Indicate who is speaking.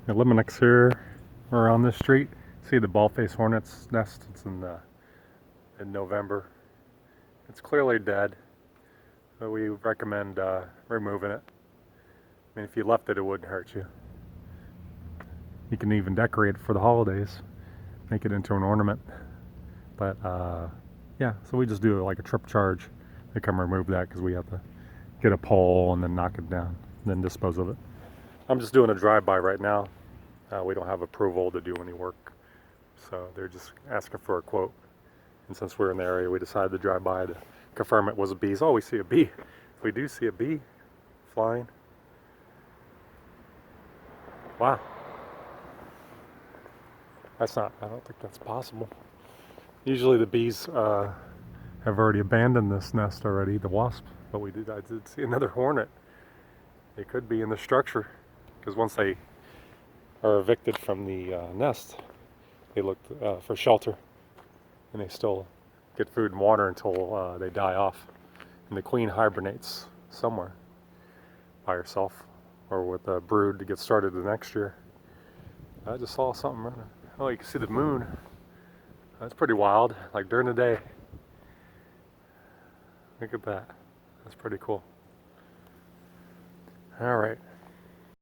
Speaker 1: Eliminex here. We're on this street. See the ball-faced hornet's nest? It's in November. It's clearly dead, but we recommend removing it. I mean, if you left it, it wouldn't hurt you. You can even decorate it for the holidays, make it into an ornament. But yeah, so we just do like a trip charge. They come remove that because we have to get a pole and then knock it down, and then dispose of it. I'm just doing a drive-by right now. We don't have approval to do any work, so they're just asking for a quote. And since we're in the area, we decided to drive by to confirm it was a bee. Oh, we see a bee. We do see a bee flying. Wow. I don't think that's possible. Usually the bees have already abandoned this nest already, the wasp, but I did see another hornet. They could be in the structure, because once they are evicted from the nest, they look for shelter, and they still get food and water until they die off. And the queen hibernates somewhere by herself or with a brood to get started the next year. I just saw something running. Oh, you can see the moon. That's pretty wild, like during the day. Look at that. That's pretty cool. All right.